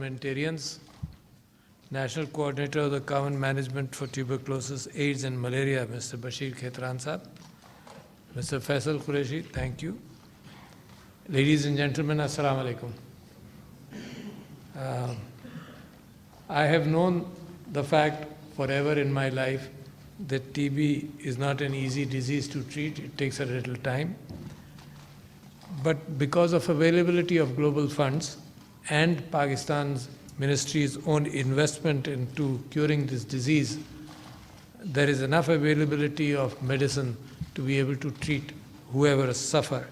parliamentarians, National Coordinator of the Common Management for Tuberculosis, AIDS and Malaria, Mr. Bashir Khetran Sahab, Mr. Faisal Qureshi, thank you. Ladies and gentlemen, Assalamu alaikum. I have known the fact forever in my life that TB is not an easy disease to treat. It takes a little time. But because of availability of global funds and Pakistan's ministry's own investment into curing this disease, there is enough availability of medicine to be able to treat whoever suffers.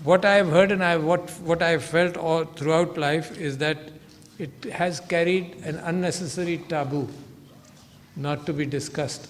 What I have heard and what I have felt all throughout life is that it has carried an unnecessary taboo not to be discussed.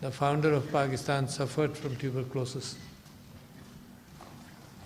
the founder of Pakistan, suffered from tuberculosis.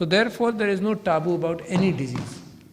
So therefore there is no taboo about any disease.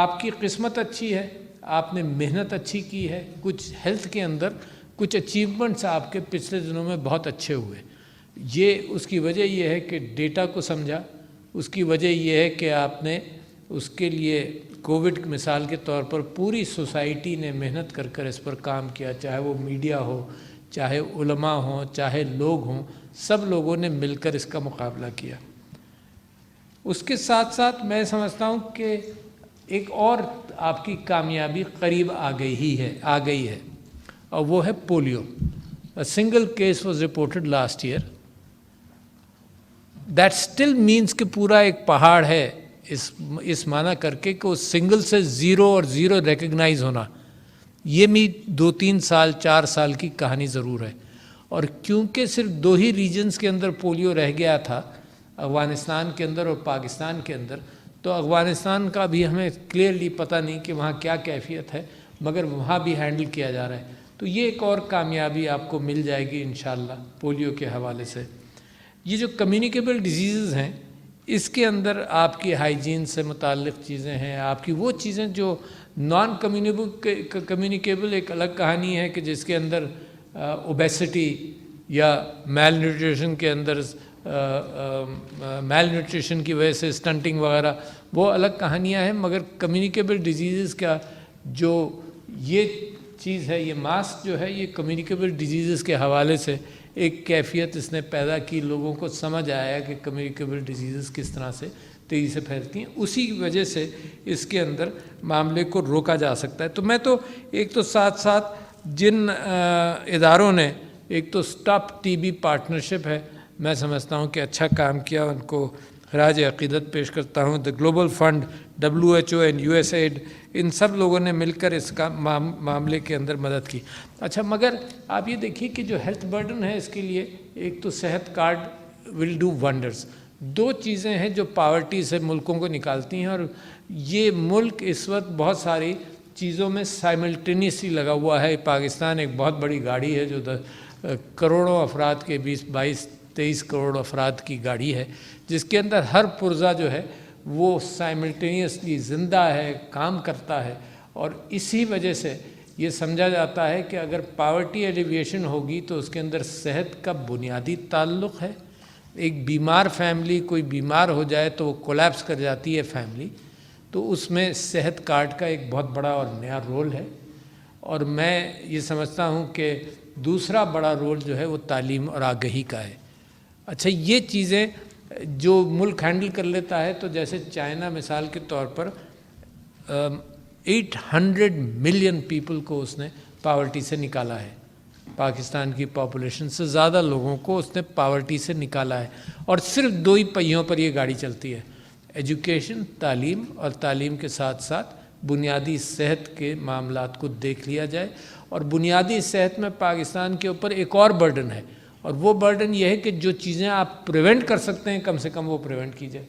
آپ کی قسمت اچھی ہے، آپ نے محنت اچھی کی ہے، کچھ ہیلتھ کے اندر کچھ اچیومنٹس آپ کے پچھلے دنوں میں بہت اچھے ہوئے. اس کی وجہ یہ ہے کہ ڈیٹا کو سمجھا، اس کی وجہ یہ ہے کہ آپ نے اس کے لیے کووڈ مثال کے طور پر پوری سوسائٹی نے محنت کر اس پر کام کیا، چاہے وہ میڈیا ہو، چاہے علماء ہوں، چاہے لوگ ہوں، سب لوگوں نے مل کر اس کا مقابلہ کیا. اس کے ساتھ ساتھ میں سمجھتا ہوں کہ ایک اور آپ کی کامیابی قریب آ گئی ہے اور وہ ہے polio. A single case was reported last year. That still means کہ پورا ایک پہاڑ ہے اس معنی کر کے کہ اس سنگل سے زیرو اور زیرو ریکگنائز ہونا، یہ بھی 2-3 سال 4 سال کی کہانی ضرور ہے. اور کیونکہ صرف 2 ہی ریجنز کے اندر پولیو رہ گیا تھا، افغانستان کے اندر اور پاکستان کے اندر، تو افغانستان کا بھی ہمیں کلیئرلی پتہ نہیں کہ وہاں کیا کیفیت ہے، مگر وہاں بھی ہینڈل کیا جا رہا ہے. تو یہ ایک اور کامیابی آپ کو مل جائے گی انشاءاللہ پولیو کے حوالے سے. یہ جو کمیونیکیبل ڈیزیزز ہیں، اس کے اندر آپ کی ہائیجین سے متعلق چیزیں ہیں، آپ کی وہ چیزیں جو نان کمیونیکیبل ایک الگ کہانی ہے کہ جس کے اندر اوبیسٹی یا میل نیوٹریشن کے اندر میل نیوٹریشن کی وجہ سے اسٹنٹنگ وغیرہ، وہ الگ کہانیاں ہیں. مگر کمیونیکیبل ڈیزیزز کا جو یہ چیز ہے، یہ ماسک جو ہے، یہ کمیونیکیبل ڈیزیزز کے حوالے سے ایک کیفیت اس نے پیدا کی. لوگوں کو سمجھ آیا کہ کمیونیکیبل ڈیزیزز کس طرح سے تیزی سے پھیلتی ہیں، اسی وجہ سے اس کے اندر معاملے کو روکا جا سکتا ہے. تو میں تو ایک تو ساتھ ساتھ جن اداروں نے، ایک تو سٹاپ ٹی بی پارٹنرشپ ہے، میں سمجھتا ہوں کہ اچھا کام کیا، ان کو خراج عقیدت پیش کرتا ہوں. The global fund, WHO and USAID، ان سب لوگوں نے مل کر اس کا معاملے کے اندر مدد کی. اچھا، مگر آپ یہ دیکھیے کہ جو ہیلتھ برڈن ہے اس کے لیے، ایک تو صحت کارڈ ول ڈو ونڈرز. 2 چیزیں ہیں جو پاورٹی سے ملکوں کو نکالتی ہیں، اور یہ ملک اس وقت بہت ساری چیزوں میں سائملٹینیسلی لگا ہوا ہے. پاکستان ایک بہت بڑی گاڑی ہے جو کروڑوں افراد کے 22-23 کروڑ افراد کی گاڑی ہے، جس کے اندر ہر پرزہ جو ہے وہ سائملٹینیسلی زندہ ہے، کام کرتا ہے. اور اسی وجہ سے یہ سمجھا جاتا ہے کہ اگر پاورٹی ایلیویشن ہوگی تو اس کے اندر صحت کا بنیادی تعلق ہے. ایک بیمار فیملی، کوئی بیمار ہو جائے تو وہ کولیپس کر جاتی ہے فیملی، تو اس میں صحت کارڈ کا ایک بہت بڑا اور نیا رول ہے. اور میں یہ سمجھتا ہوں کہ دوسرا بڑا رول جو ہے وہ تعلیم اور آگہی کا ہے. اچھا، یہ چیزیں جو ملک ہینڈل کر لیتا ہے، تو جیسے چائنا مثال کے طور پر 800 ملین پیپل کو اس نے پاورٹی سے نکالا ہے. پاکستان کی پاپولیشن سے زیادہ لوگوں کو اس نے پاورٹی سے نکالا ہے، اور صرف 2 ہی پہیوں پر یہ گاڑی چلتی ہے: ایجوکیشن، تعلیم، اور تعلیم کے ساتھ ساتھ بنیادی صحت کے معاملات کو دیکھ لیا جائے. اور بنیادی صحت میں پاکستان کے اوپر ایک اور برڈن ہے، اور وہ برڈن یہ ہے کہ جو چیزیں آپ پریونٹ کر سکتے ہیں کم سے کم وہ پریونٹ کی جائے.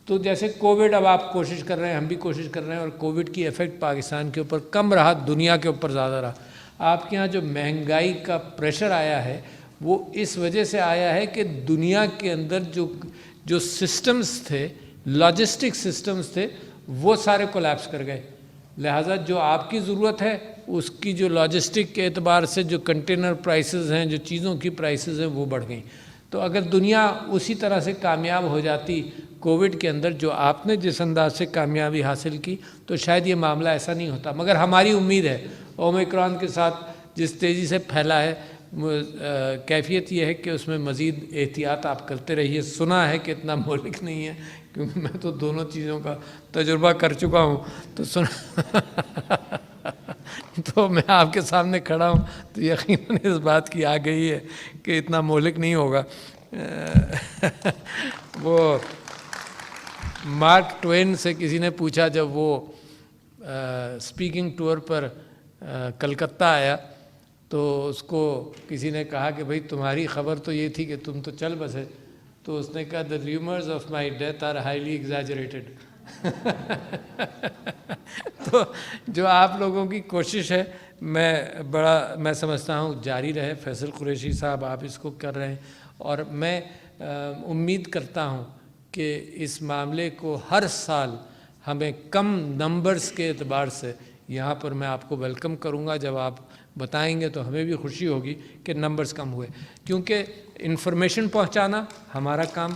تو جیسے کووڈ، اب آپ کوشش کر رہے ہیں، ہم بھی کوشش کر رہے ہیں، اور کووڈ کی ایفیکٹ پاکستان کے اوپر کم رہا، دنیا کے اوپر زیادہ رہا. آپ کے ہاں جو مہنگائی کا پریشر آیا ہے وہ اس وجہ سے آیا ہے کہ دنیا کے اندر جو سسٹمز تھے، لاجسٹک سسٹمز تھے، وہ سارے کولیپس کر گئے. لہٰذا جو آپ کی ضرورت ہے اس کی جو لاجسٹک کے اعتبار سے جو کنٹینر پرائسز ہیں، جو چیزوں کی پرائسز ہیں، وہ بڑھ گئیں. تو اگر دنیا اسی طرح سے کامیاب ہو جاتی کووڈ کے اندر جو آپ نے جس انداز سے کامیابی حاصل کی، تو شاید یہ معاملہ ایسا نہیں ہوتا. مگر ہماری امید ہے اومیکرون کے ساتھ جس تیزی سے پھیلا ہے، کیفیت یہ ہے کہ اس میں مزید احتیاط آپ کرتے رہیے. سنا ہے کہ اتنا مہلک نہیں ہے، کیونکہ میں تو دونوں چیزوں کا تجربہ کر چکا ہوں، تو تو میں آپ کے سامنے کھڑا ہوں تو یقیناً اس بات کی آ گئی ہے کہ اتنا مہلک نہیں ہوگا. وہ مارک ٹوین سے کسی نے پوچھا، جب وہ اسپیکنگ ٹور پر کلکتہ آیا، تو اس کو کسی نے کہا کہ بھئی تمہاری خبر تو یہ تھی کہ تم تو چل بسے. تو اس نے کہا، the rumors of my death are highly exaggerated. تو جو آپ لوگوں کی کوشش ہے، میں سمجھتا ہوں جاری رہے. فیصل قریشی صاحب، آپ اس کو کر رہے ہیں، اور میں امید کرتا ہوں کہ اس معاملے کو ہر سال ہمیں کم نمبرز کے اعتبار سے یہاں پر میں آپ کو ویلکم کروں گا. جب آپ بتائیں گے تو ہمیں بھی خوشی ہوگی کہ نمبرز کم ہوئے, کیونکہ انفارمیشن پہنچانا ہمارا کام,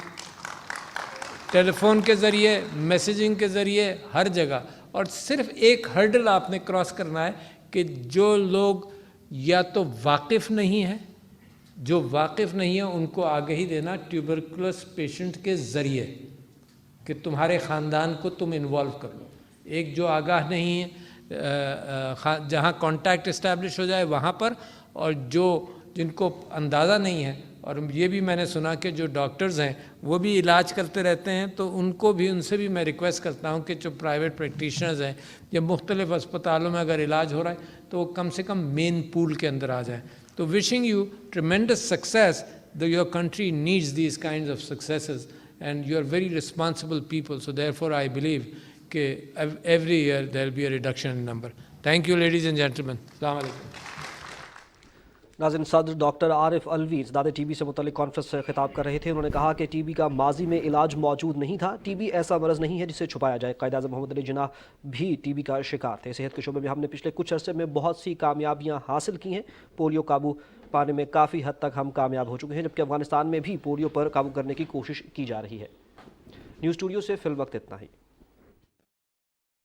ٹیلی فون کے ذریعے, میسیجنگ کے ذریعے, ہر جگہ. اور صرف ایک ہرڈل آپ نے کراس کرنا ہے کہ جو لوگ یا تو واقف نہیں ہیں, جو واقف نہیں ہیں ان کو آگہی دینا ٹیوبرکلوس پیشنٹ کے ذریعے کہ تمہارے خاندان کو تم انوالو کر لو. ایک جو آگاہ نہیں ہے, جہاں کانٹیکٹ اسٹیبلش ہو جائے وہاں پر, اور جن کو اندازہ نہیں ہے. اور یہ بھی میں نے سنا کہ جو ڈاکٹرز ہیں وہ بھی علاج کرتے رہتے ہیں, تو ان سے بھی میں ریکویسٹ کرتا ہوں کہ جو پرائیویٹ پریکٹیشنرز ہیں یا مختلف اسپتالوں میں اگر علاج ہو رہا ہے تو وہ کم سے کم مین پول کے اندر آ جائیں. تو wishing you tremendous success, that your country needs these kinds of successes and you are very responsible people, so therefore I believe that every year there will be a reduction in number. Thank you ladies and gentlemen. Assalamu alaikum. ناظرین, صدر doctor عارف الوی زدہ T B سے متعلق conference سے خطاب کر رہے تھے. انہوں نے کہا کہ ٹی بی کا ماضی میں علاج موجود نہیں تھا. ٹی بی ایسا مرض نہیں ہے جسے چھپایا جائے. قائد اعظم محمد علی جناح بھی ٹی بی کا شکار تھے. صحت کے شعبے میں ہم نے پچھلے کچھ عرصے میں بہت سی کامیابیاں حاصل کی ہیں. پولیو قابو پانے میں کافی حد تک ہم کامیاب ہو چکے ہیں, جبکہ افغانستان میں بھی پولیو پر قابو کرنے کی کوشش کی جا رہی ہے. نیوز اسٹوڈیو سے فی الوقت اتنا ہی.